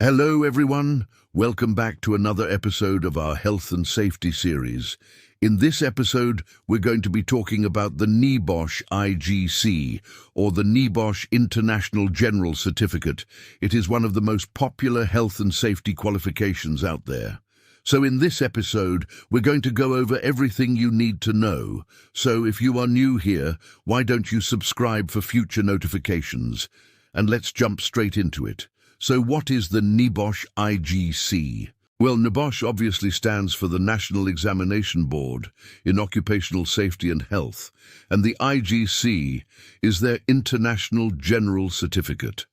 Hello everyone, welcome back to another episode of our health and safety series. In this episode, we're going to be talking about the NEBOSH-IGC, or the NEBOSH International General Certificate. It is one of the most popular health and safety qualifications out there. So in this episode, we're going to go over everything you need to know. So if you are new here, why don't you subscribe for future notifications? And let's jump straight into it. So what is the NEBOSH-IGC? Well, NEBOSH obviously stands for the National Examination Board in Occupational Safety and Health, and the IGC is their International General Certificate.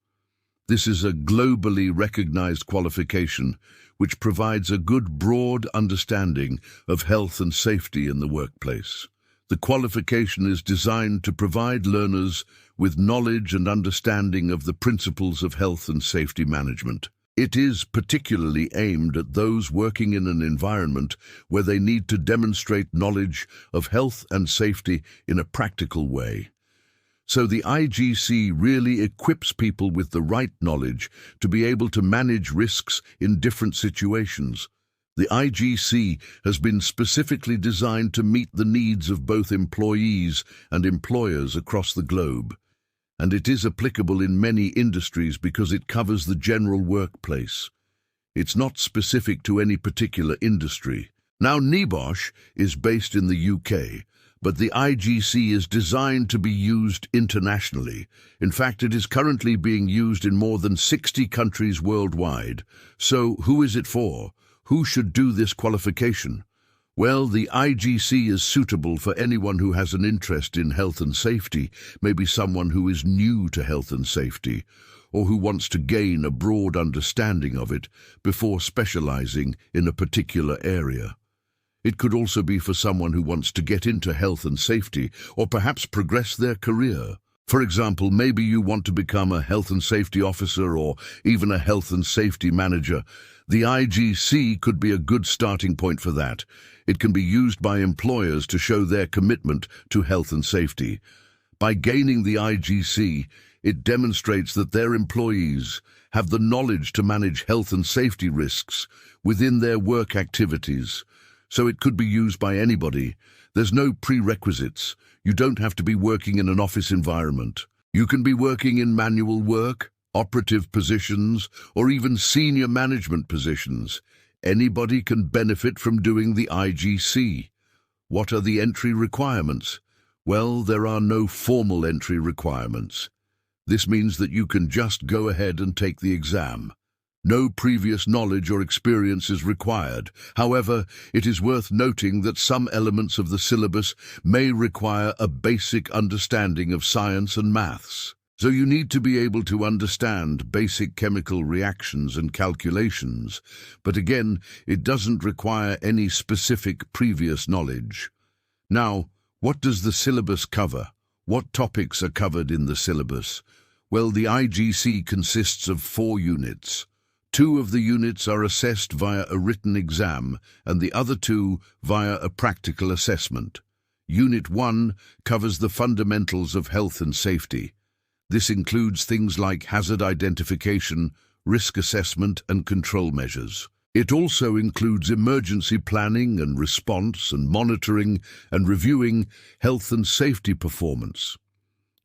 This is a globally recognized qualification which provides a good broad understanding of health and safety in the workplace. The qualification is designed to provide learners with knowledge and understanding of the principles of health and safety management. It is particularly aimed at those working in an environment where they need to demonstrate knowledge of health and safety in a practical way. So the IGC really equips people with the right knowledge to be able to manage risks in different situations. The IGC has been specifically designed to meet the needs of both employees and employers across the globe. And it is applicable in many industries because it covers the general workplace. It's not specific to any particular industry. Now, NEBOSH is based in the UK, but the IGC is designed to be used internationally. In fact, it is currently being used in more than 60 countries worldwide. So, who is it for? Who should do this qualification? Well, the IGC is suitable for anyone who has an interest in health and safety, maybe someone who is new to health and safety, or who wants to gain a broad understanding of it before specializing in a particular area. It could also be for someone who wants to get into health and safety, or perhaps progress their career. For example, maybe you want to become a health and safety officer or even a health and safety manager. The IGC could be a good starting point for that. It can be used by employers to show their commitment to health and safety. By gaining the IGC, it demonstrates that their employees have the knowledge to manage health and safety risks within their work activities. So it could be used by anybody. There's no prerequisites. You don't have to be working in an office environment. You can be working in manual work, operative positions, or even senior management positions. Anybody can benefit from doing the IGC. What are the entry requirements? Well, there are no formal entry requirements. This means that you can just go ahead and take the exam. No previous knowledge or experience is required. However, it is worth noting that some elements of the syllabus may require a basic understanding of science and maths. So you need to be able to understand basic chemical reactions and calculations, but again, it doesn't require any specific previous knowledge. Now, what does the syllabus cover? What topics are covered in the syllabus? Well, the IGC consists of 4 units. 2 of the units are assessed via a written exam, and the other 2 via a practical assessment. Unit 1 covers the fundamentals of health and safety. This includes things like hazard identification, risk assessment, and control measures. It also includes emergency planning and response and monitoring and reviewing health and safety performance.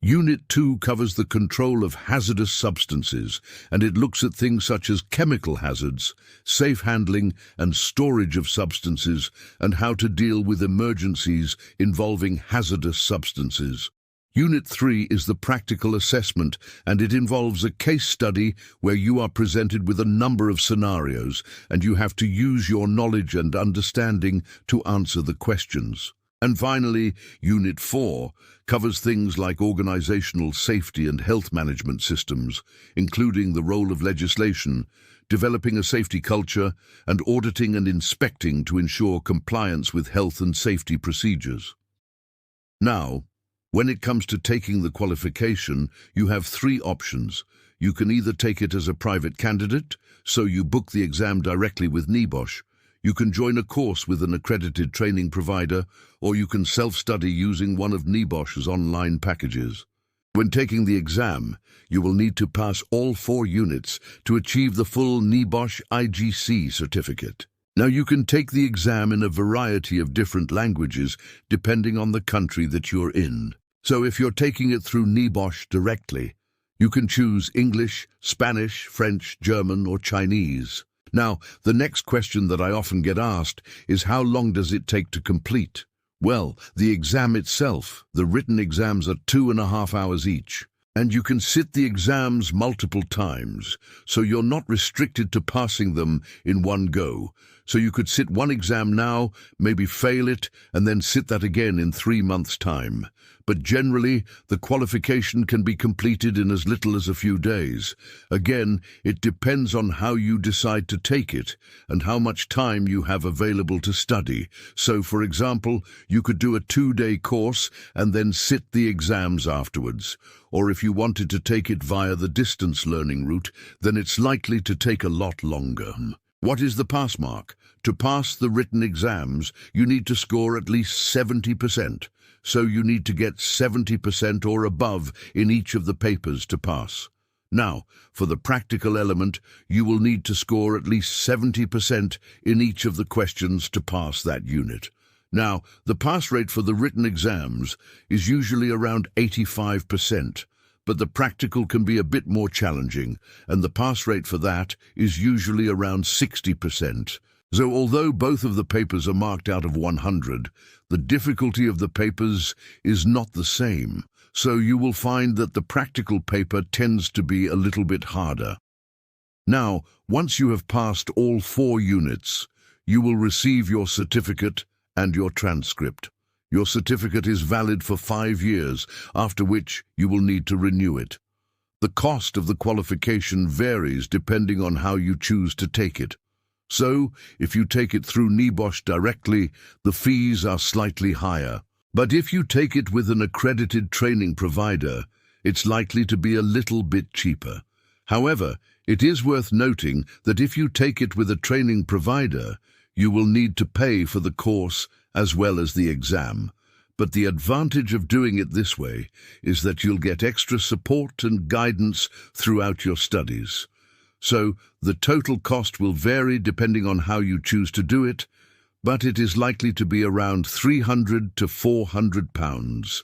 Unit 2 covers the control of hazardous substances, and it looks at things such as chemical hazards, safe handling and storage of substances, and how to deal with emergencies involving hazardous substances. Unit 3 is the practical assessment, and it involves a case study where you are presented with a number of scenarios, and you have to use your knowledge and understanding to answer the questions. And finally, Unit 4 covers things like organizational safety and health management systems, including the role of legislation, developing a safety culture, and auditing and inspecting to ensure compliance with health and safety procedures. Now, when it comes to taking the qualification, you have 3 options. You can either take it as a private candidate, so you book the exam directly with NEBOSH. You can join a course with an accredited training provider, or you can self-study using one of NEBOSH's online packages. When taking the exam, you will need to pass all 4 units to achieve the full NEBOSH-IGC certificate. Now, you can take the exam in a variety of different languages depending on the country that you're in. So if you're taking it through NEBOSH directly, you can choose English, Spanish, French, German, or Chinese. Now, the next question that I often get asked is, how long does it take to complete? Well, the exam itself, the written exams, are 2.5 hours each. And you can sit the exams multiple times, so you're not restricted to passing them in one go. So you could sit one exam now, maybe fail it, and then sit that again in 3 months' time. But generally, the qualification can be completed in as little as a few days. Again, it depends on how you decide to take it and how much time you have available to study. So, for example, you could do a 2-day course and then sit the exams afterwards. Or if you wanted to take it via the distance learning route, then it's likely to take a lot longer. What is the pass mark? To pass the written exams, you need to score at least 70%. So you need to get 70% or above in each of the papers to pass. Now, for the practical element, you will need to score at least 70% in each of the questions to pass that unit. Now, the pass rate for the written exams is usually around 85%, but the practical can be a bit more challenging, and the pass rate for that is usually around 60%. So although both of the papers are marked out of 100, the difficulty of the papers is not the same. So you will find that the practical paper tends to be a little bit harder. Now, once you have passed all 4 units, you will receive your certificate and your transcript. Your certificate is valid for 5 years, after which you will need to renew it. The cost of the qualification varies depending on how you choose to take it. So, if you take it through NEBOSH directly, the fees are slightly higher. But if you take it with an accredited training provider, it's likely to be a little bit cheaper. However, it is worth noting that if you take it with a training provider, you will need to pay for the course as well as the exam. But the advantage of doing it this way is that you'll get extra support and guidance throughout your studies. So, the total cost will vary depending on how you choose to do it, but it is likely to be around £300 to £400.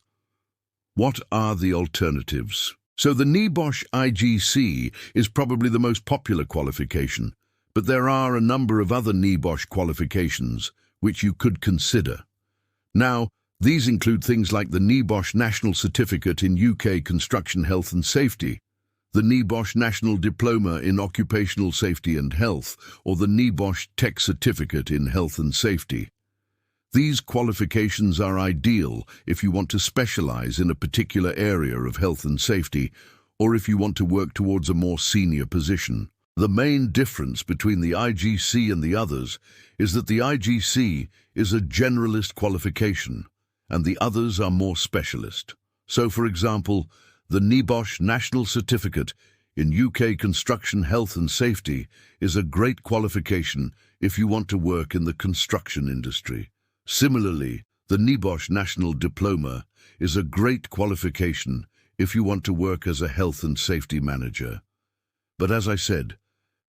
What are the alternatives? So the NEBOSH-IGC is probably the most popular qualification, but there are a number of other NEBOSH qualifications which you could consider. Now, these include things like the NEBOSH National Certificate in UK Construction Health and Safety, the NEBOSH National Diploma in Occupational Safety and Health, or the NEBOSH Tech Certificate in Health and Safety. These qualifications are ideal if you want to specialize in a particular area of health and safety, or if you want to work towards a more senior position. The main difference between the IGC and the others is that the IGC is a generalist qualification, and the others are more specialist. So, for example, the NEBOSH National Certificate in UK Construction Health and Safety is a great qualification if you want to work in the construction industry. Similarly, the NEBOSH National Diploma is a great qualification if you want to work as a health and safety manager. But as I said,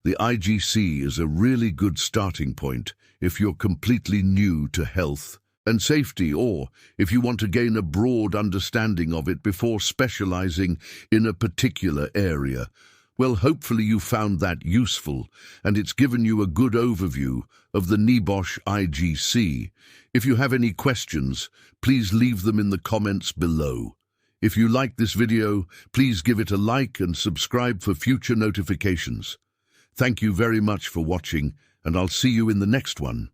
the IGC is a really good starting point if you're completely new to health and safety, or if you want to gain a broad understanding of it before specializing in a particular area. Well, hopefully you found that useful, and it's given you a good overview of the NEBOSH-IGC. If you have any questions, please leave them in the comments below. If you like this video, please give it a like and subscribe for future notifications. Thank you very much for watching, and I'll see you in the next one.